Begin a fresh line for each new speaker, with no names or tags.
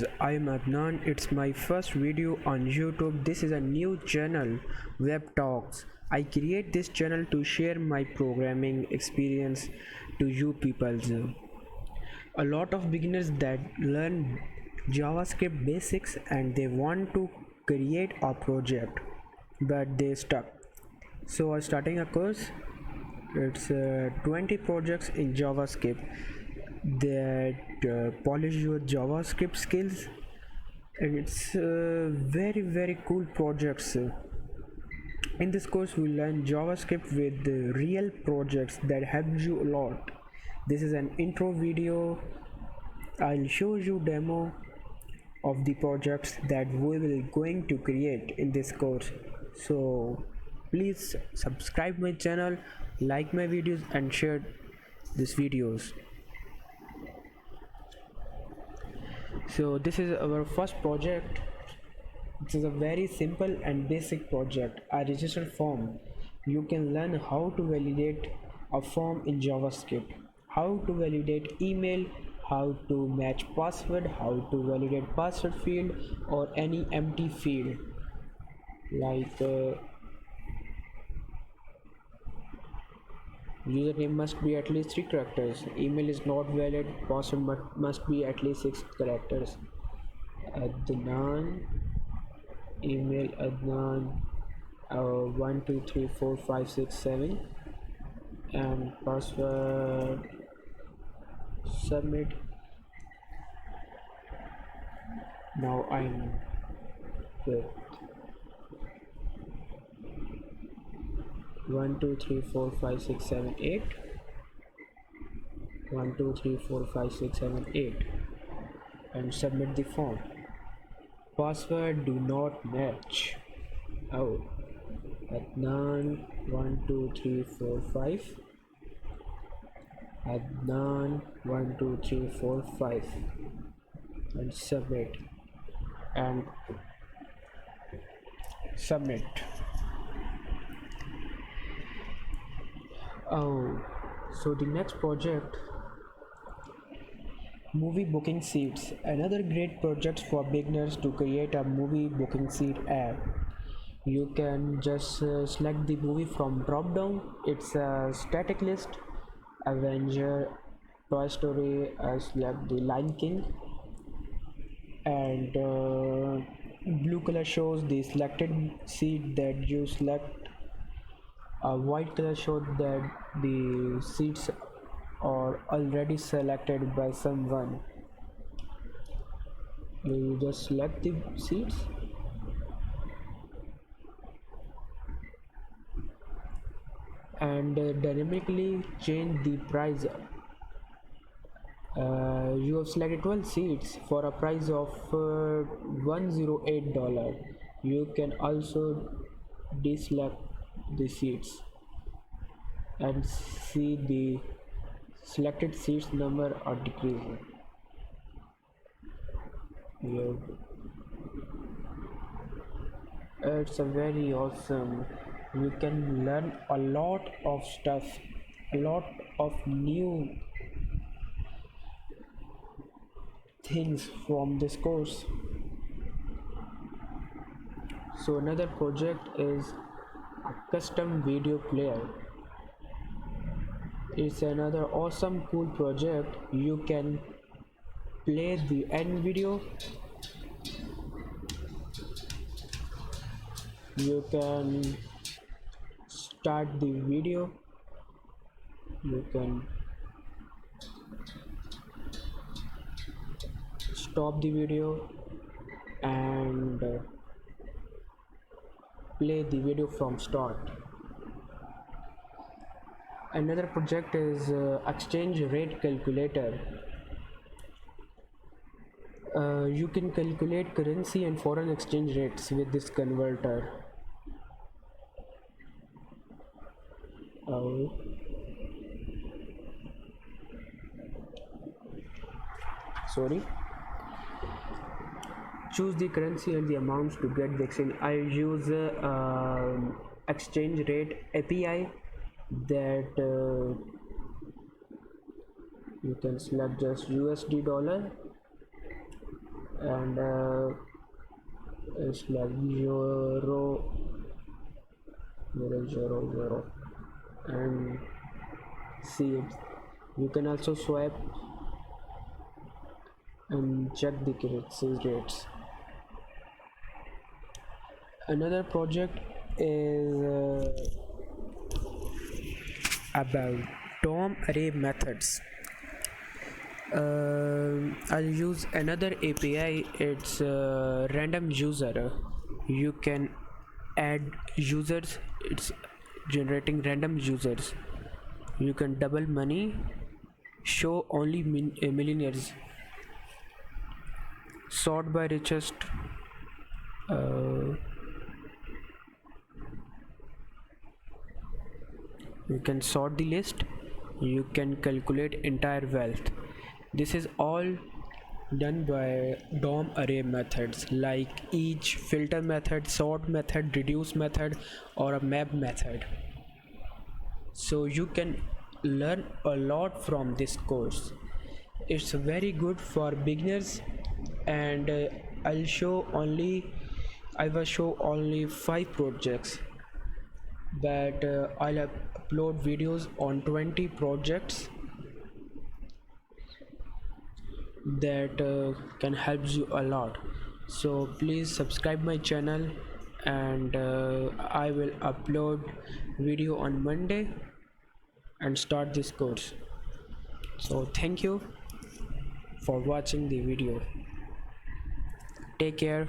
guys, I'm Adnan. It's my first video on YouTube. This is a new channel, Web Talks. I create this channel to share my programming experience to you people. A lot of beginners that learn JavaScript basics and they want to create a project, but they stuck. So I'm starting a course. It's 20 projects in JavaScript that polish your JavaScript skills, and it's very cool projects. In this course we learn JavaScript with real projects that help you a lot. This is an intro video. I'll show you demo of the projects that we will going to create in this course. So please subscribe my channel, like my videos and share these videos. So this is our first project. This is a very simple and basic project, a registered form. You can learn how to validate a form in JavaScript, how to validate email, how to match password, how to validate password field or any empty field like username must be at least 3 characters, email is not valid, password must be at least 6 characters. Adnan, email Adnan 1 2 3 4 5 6 7 and password. Submit. Now I'm with 1 2 3 4 5 6 7 8 1 2 3 4 5 6 7 8 and submit the form. Password do not match. Oh, Adnan 1 2 3 4 5 Adnan 1 2 3 4 5 and submit and submit. Oh, so the next project, movie booking seats, another great project for beginners to create a movie booking seat app. You can just select the movie from drop down. It's a static list. Avenger, Toy Story, select the Lion King, and blue color shows the selected seat that you select. A white color shows that the seats are already selected by someone. You just select the seats and dynamically change the price. You have selected 12 seats for a price of $108. You can also deselect the seats and see the selected seats number are decreasing. Yeah. It's a very awesome. You can learn a lot of stuff, a lot of new things from this course. So another project is a custom video player. It's another awesome cool project. You can play the end video, you can start the video, you can stop the video and play the video from start. Another project is exchange rate calculator. You can calculate currency and foreign exchange rates with this converter. Sorry. Choose the currency and the amounts to get the exchange. I use exchange rate API that you can select just USD dollar and it's like 0 and see it. You can also swipe and check the rates. Another project is about DOM array methods. I'll use another API. It's random user. You can add users. It's generating random users. You can double money, show only millionaires, sort by richest. uh, you can sort the list. You can calculate entire wealth. This is all done by DOM array methods like each, filter method, sort method, reduce method, or a map method. So you can learn a lot from this course. It's very good for beginners, and I will show only 5 projects, but I'll upload videos on 20 projects that can help you a lot. So please subscribe my channel, and I will upload video on Monday and start this course. So thank you for watching the video. Take care.